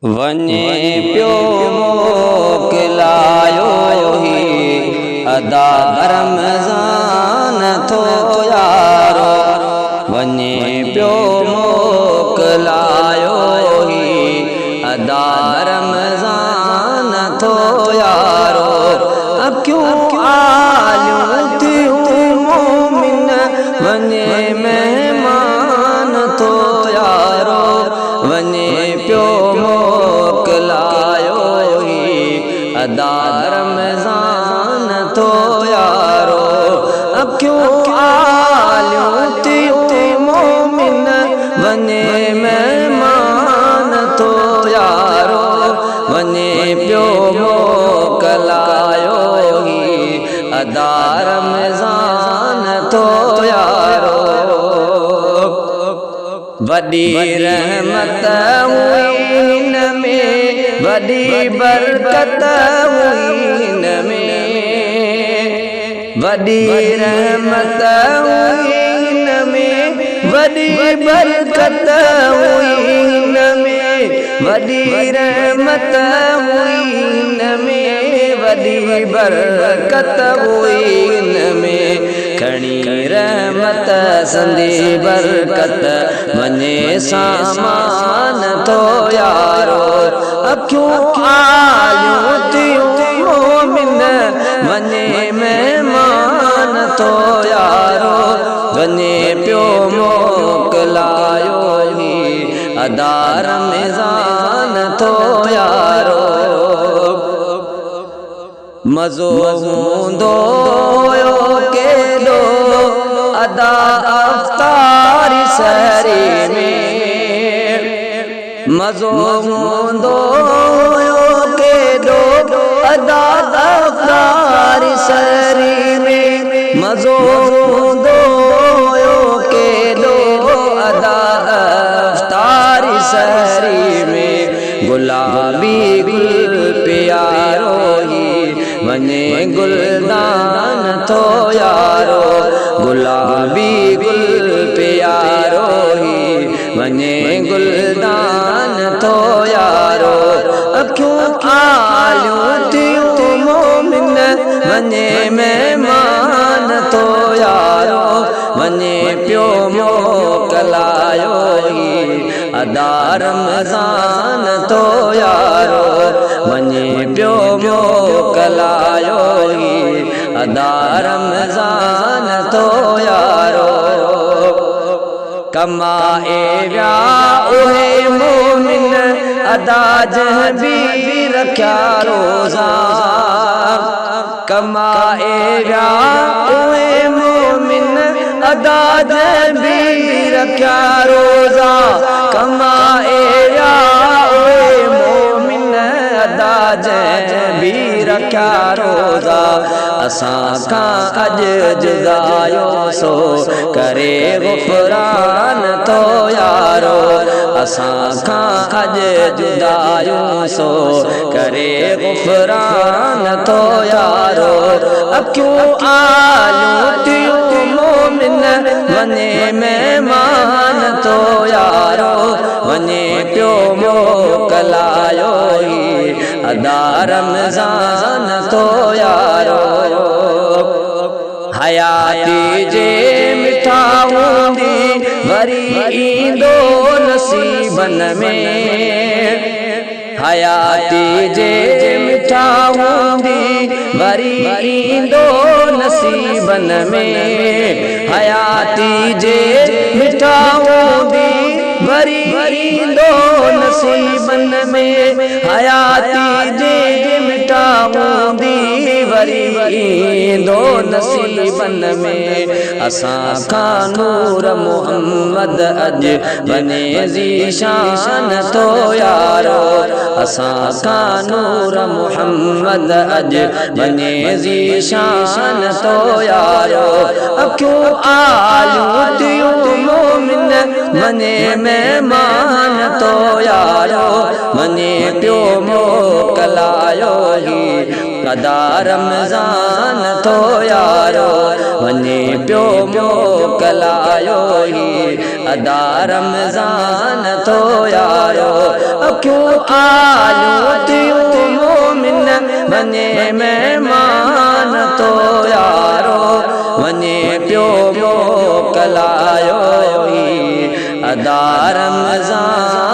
वञे पियो मोकिलायो ही अदा रमज़ान थो यारो। वञे पियो मोकिलायो ही अदा रमज़ान थो यारो। अब क्यों आलियूं थियूं मोमिन वञे मेहमान थो यारो। वञे पियो मोकिलायो ही अदा रमज़ान थो यारो। अब क्यों आलियूं थियूं मोमिन वञे मेहमान थो यारो। वञे पियो मोकिलायो ही अदा रमज़ान थो यारो। वॾी रहमत हुई हिन में, वॾी बरकत हुई हिन में, वॾी रहमत हुई हिन में, वॾी बरकत हुई हिन में, वॾी रहमत हुई हिन में, वॾी बरकत हुई हिन में। खणी रहमत संदी बरकत वञे सामान थो यारो। अब क्यों आलियूं थियूं मोमिन वञे मेहमान थो यारो। वञे पियो मोकिलायो ही अदा रमज़ान थो यारो। मज़ो हूंदो हुयो केॾो अदा अफ़्तारी सहरी में। मज़ो हूंदो हुयो केॾो अदा अफ़्तारी सहरी में। मज़ो हूंदो हुयो केॾो अदा अफ़्तारी सहरी में। गुलाबी गुल प्यारो ही वञे गुलदान थो यारो। गुलाबी गुल प्यारो ही वञे गुलदान थो यारो। अब क्यों आलियूं थियूं मोमिन वञे मेहमान थो यारो। वञे पियो मोकिलायो ही अदा रमज़ान थो यारो। वञे पियो मोकिलायो ही अदा रमज़ान थो यारो। कमाए विया उहे मोमिन अदा जंहिं बि रखिया रोज़ा। कमाए विया उहे मोमिन अदा जंहिं बि रखिया रोज़ा। कमाए विया उहे मोमिन अदा जंहिं बि रखिया रोज़ा। असां खां अॼु जुदायो सो करे गुफ़रान थो यारो। असां खां अॼु जुदायो सो करे गुफ़रान थो यारो। अब क्यों आलियूं थियूं मोमिन वञे मेहमान थो यारो। वञे पियो मोकिलायो ही अदा रमज़ान थो यारो। हयाती जे मिठा हूंदी वरी ईंदो नसीबन में। हयाती जे मिठा हूंदी वरी ईंदो नसीबन में। हयाती जे मिठा हूंदी वरी ईंदो नसीबन में। हयाती जे मिठा हूंदी वरी ईंदो नसीबन में। असां खां नूर मुहम्मद अॼु वञे ज़ीशान थो यारो। असां खां नूर मुहम्मद अॼु वञे ज़ीशान थो यारो। अब क्यों आलियूं थियूं मोमिन वञे मेहमान थो यारो। वञे पियो मोकिलायो ही अदा रमज़ान थो यारो वञे पियो मोकलायो ही अदा रमज़ान थो यारो अखियूं आलियूं थियूं मोमिन वञे महिमान थो यारो वञे पियो मोकलायो ही अदा रमज़ान